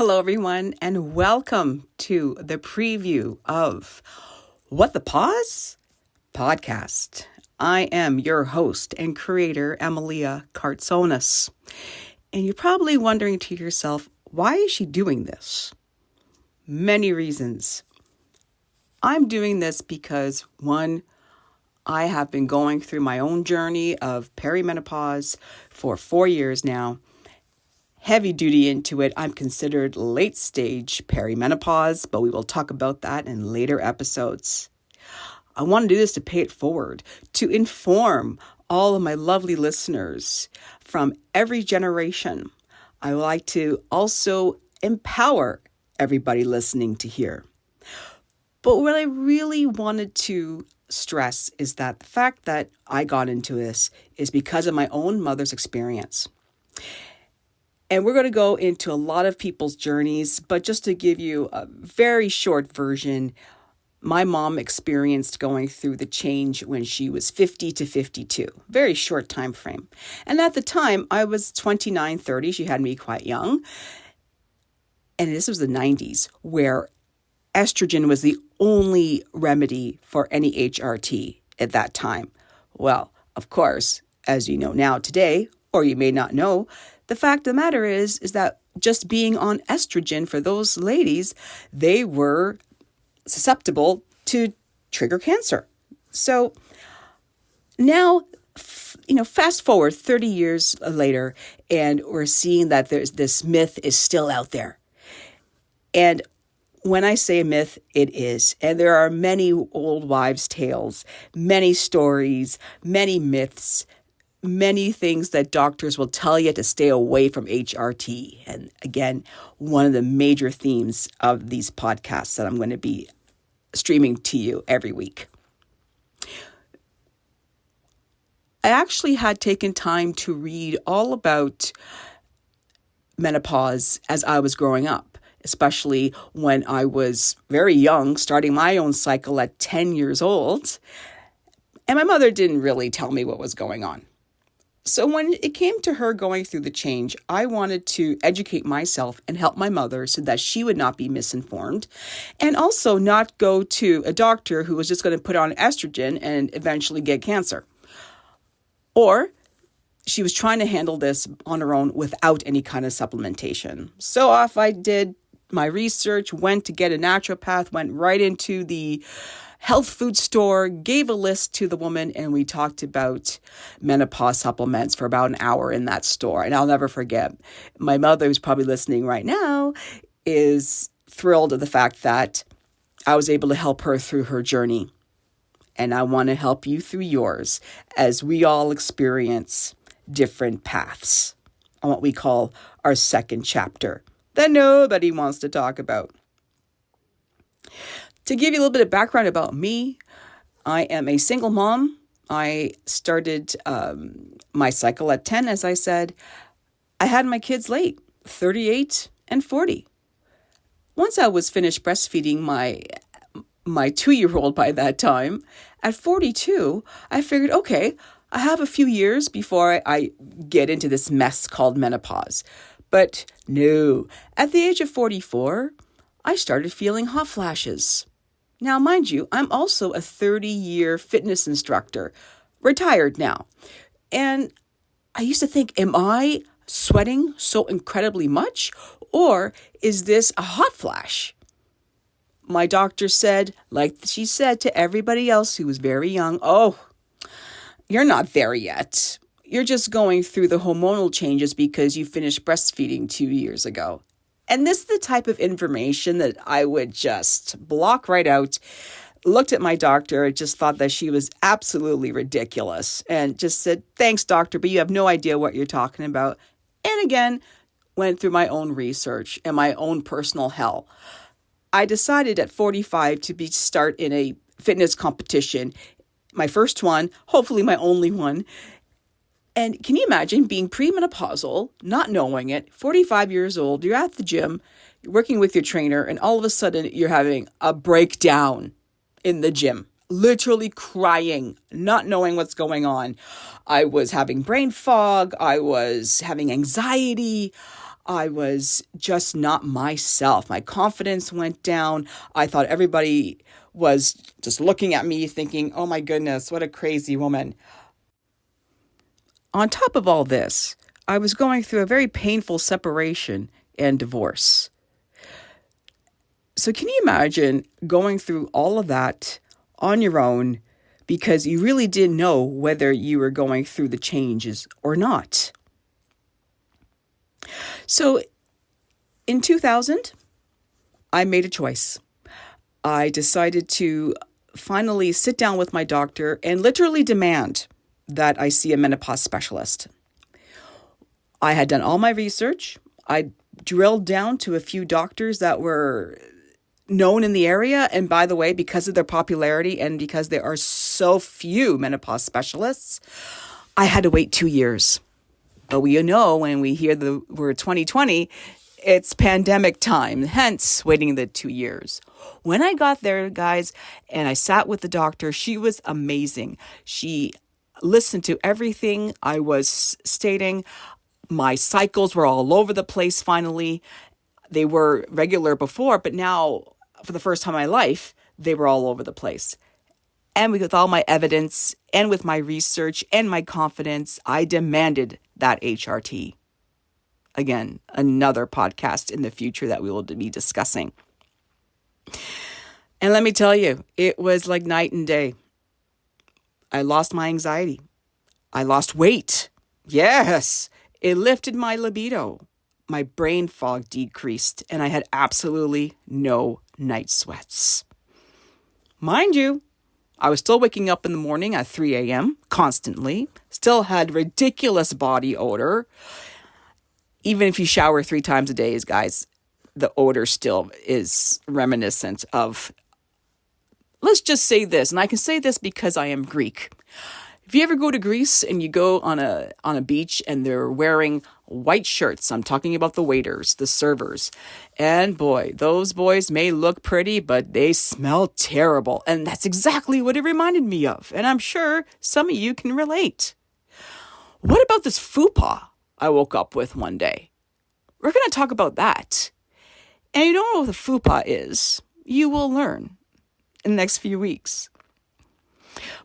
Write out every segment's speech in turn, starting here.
Hello, everyone, and welcome to the preview of What the Pause podcast. I am your host and creator, Amalia Kartsonas. And you're probably wondering to yourself, why is she doing this? Many reasons. I'm doing this because, one, I have been going through my own journey of perimenopause for 4 years now. Heavy duty into it. I'm considered late stage perimenopause, but we will talk about that in later episodes. I want to do this to pay it forward, to inform all of my lovely listeners from every generation. I would like to also empower everybody listening to hear. But what I really wanted to stress is that the fact that I got into this is because of my own mother's experience. And we're going to go into a lot of people's journeys, but just to give you a very short version, my mom experienced going through the change when she was 50 to 52, very short time frame. And at the time, I was 29, 30. She had me quite young. And this was the 90s, where estrogen was the only remedy for any HRT at that time. Well, of course, as you know now today, or you may not know, the fact of the matter is that just being on estrogen for those ladies, they were susceptible to trigger cancer. So now, fast forward 30 years later, and we're seeing that there's this myth is still out there. And when I say myth, it is. And there are many old wives' tales, many stories, many myths, many things that doctors will tell you to stay away from HRT. And again, one of the major themes of these podcasts that I'm going to be streaming to you every week. I actually had taken time to read all about menopause as I was growing up, especially when I was very young, starting my own cycle at 10 years old. And my mother didn't really tell me what was going on. So when it came to her going through the change, I wanted to educate myself and help my mother so that she would not be misinformed, and also not go to a doctor who was just going to put on estrogen and eventually get cancer. Or she was trying to handle this on her own without any kind of supplementation. So off I did my research, went to get a naturopath, went right into the health food store, gave a list to the woman, and we talked about menopause supplements for about an hour in that store. And I'll never forget, my mother, who's probably listening right now, is thrilled at the fact that I was able to help her through her journey. And I want to help you through yours as we all experience different paths on what we call our second chapter that nobody wants to talk about. To give you a little bit of background about me, I am a single mom. I started my cycle at 10, as I said. I had my kids late, 38 and 40. Once I was finished breastfeeding my 2-year-old by that time, at 42, I figured, okay, I have a few years before I get into this mess called menopause. But no, at the age of 44, I started feeling hot flashes. Now, mind you, I'm also a 30-year fitness instructor, retired now. And I used to think, am I sweating so incredibly much? Or is this a hot flash? My doctor said, like she said to everybody else who was very young, oh, you're not there yet. You're just going through the hormonal changes because you finished breastfeeding 2 years ago. And this is the type of information that I would just block right out. Looked at my doctor, just thought that she was absolutely ridiculous and just said, thanks, doctor, but you have no idea what you're talking about. And again, went through my own research and my own personal hell. I decided at 45 to start in a fitness competition, my first one, hopefully my only one. And can you imagine being premenopausal, not knowing it, 45 years old, you're at the gym, you're working with your trainer, and all of a sudden you're having a breakdown in the gym, literally crying, not knowing what's going on. I was having brain fog. I was having anxiety. I was just not myself. My confidence went down. I thought everybody was just looking at me thinking, oh my goodness, what a crazy woman. On top of all this, I was going through a very painful separation and divorce. So can you imagine going through all of that on your own because you really didn't know whether you were going through the changes or not? So in 2000, I made a choice. I decided to finally sit down with my doctor and literally demand that I see a menopause specialist. I had done all my research. I drilled down to a few doctors that were known in the area. And by the way, because of their popularity and because there are so few menopause specialists, I had to wait 2 years. But we know when we hear the word 2020, it's pandemic time, hence waiting the 2 years. When I got there, guys, and I sat with the doctor, she was amazing. She listened to everything I was stating. My cycles were all over the place finally. They were regular before, but now, for the first time in my life, they were all over the place. And with all my evidence and with my research and my confidence, I demanded that HRT. Again, another podcast in the future that we will be discussing. And let me tell you, it was like night and day. I lost my anxiety. I lost weight. Yes, it lifted my libido. My brain fog decreased, and I had absolutely no night sweats. Mind you, I was still waking up in the morning at 3 a.m. constantly, still had ridiculous body odor. Even if you shower 3 times a day, guys, the odor still is reminiscent of, let's just say this, and I can say this because I am Greek. If you ever go to Greece and you go on a beach and they're wearing white shirts, I'm talking about the waiters, the servers, and boy, those boys may look pretty, but they smell terrible. And that's exactly what it reminded me of. And I'm sure some of you can relate. What about this fupa I woke up with one day? We're going to talk about that. And you don't know what the fupa is. You will learn in the next few weeks.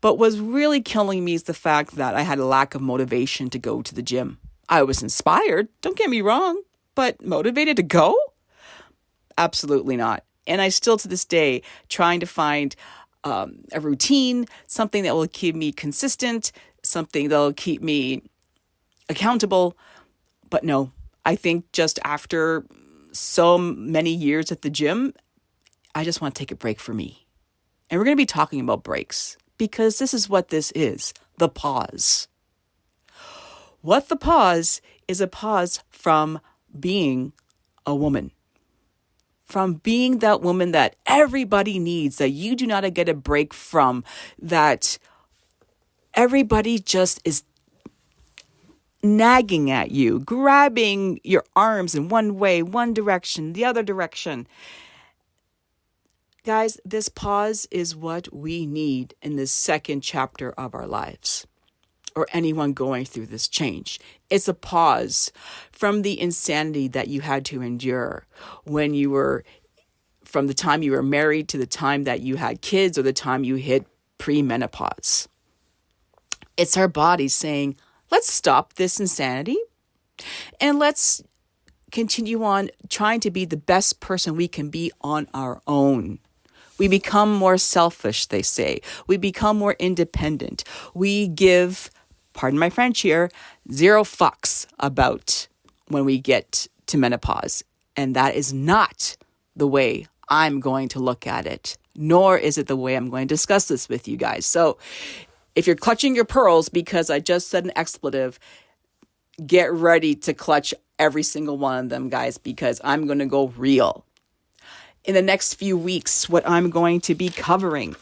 But what's really killing me is the fact that I had a lack of motivation to go to the gym. I was inspired, don't get me wrong, but motivated to go? Absolutely not. And I still to this day trying to find a routine, something that will keep me consistent, something that will keep me accountable. But no, I think just after so many years at the gym, I just want to take a break for me. And we're going to be talking about breaks because this is what this is, the pause. What the pause is a pause from being a woman. From being that woman that everybody needs, that you do not get a break from, that everybody just is nagging at you, grabbing your arms in one way, one direction, the other direction. Guys, this pause is what we need in this second chapter of our lives, or anyone going through this change. It's a pause from the insanity that you had to endure when you were, from the time you were married to the time that you had kids or the time you hit pre-menopause. It's our body saying, let's stop this insanity and let's continue on trying to be the best person we can be on our own. We become more selfish, they say. We become more independent. We give, pardon my French here, 0 fucks about when we get to menopause. And that is not the way I'm going to look at it, nor is it the way I'm going to discuss this with you guys. So if you're clutching your pearls because I just said an expletive, get ready to clutch every single one of them, guys, because I'm going to go real. In the next few weeks, what I'm going to be covering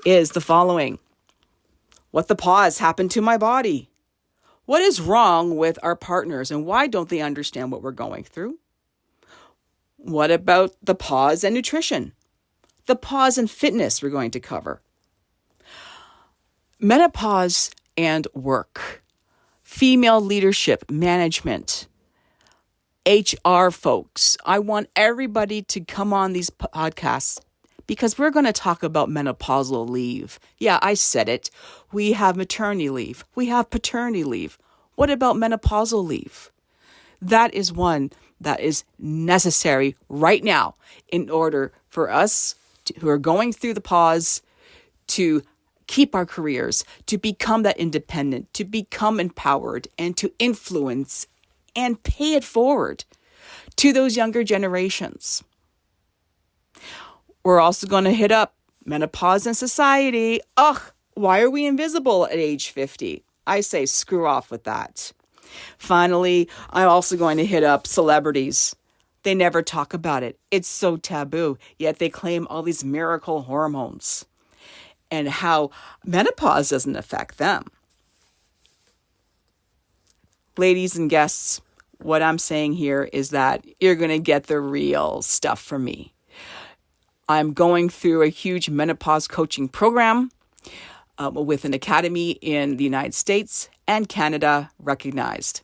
is the following. What the pause happened to my body. What is wrong with our partners and why don't they understand what we're going through? What about the pause and nutrition? The pause and fitness we're going to cover. Menopause and work. Female leadership, management. HR folks. I want everybody to come on these podcasts because we're going to talk about menopausal leave. Yeah, I said it. We have maternity leave. We have paternity leave. What about menopausal leave? That is one that is necessary right now in order for us who are going through the pause to keep our careers, to become that independent, to become empowered, and to influence and pay it forward to those younger generations. We're also going to hit up menopause in society. Ugh, why are we invisible at age 50? I say screw off with that. Finally, I'm also going to hit up celebrities. They never talk about it. It's so taboo, yet they claim all these miracle hormones and how menopause doesn't affect them. Ladies and guests, what I'm saying here is that you're going to get the real stuff from me. I'm going through a huge menopause coaching program with an academy in the United States and Canada recognized.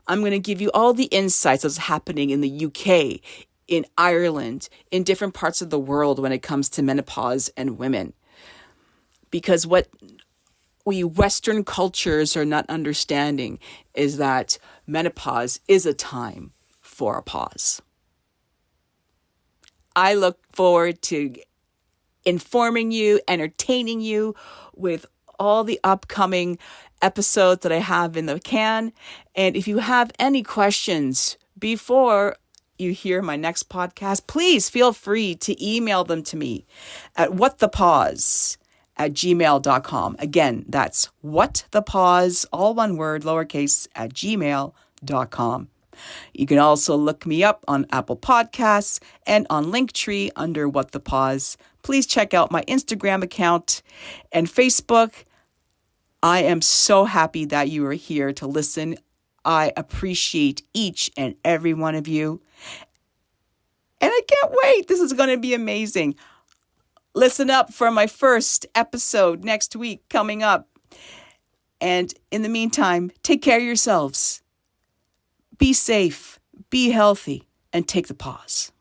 I'm going to give you all the insights that's happening in the UK, in Ireland, in different parts of the world when it comes to menopause and women. Because what we Western cultures are not understanding is that menopause is a time for a pause. I look forward to informing you, entertaining you with all the upcoming episodes that I have in the can. And if you have any questions before you hear my next podcast, please feel free to email them to me at whatthepause@gmail.com. Again, that's whatthepause, all one word, lowercase, @gmail.com. You can also look me up on Apple Podcasts and on Linktree under What the Pause. Please check out my Instagram account and Facebook. I am so happy that you are here to listen. I appreciate each and every one of you. And I can't wait. This is going to be amazing. Listen up for my first episode next week coming up. And in the meantime, take care of yourselves. Be safe, be healthy, and take the pause.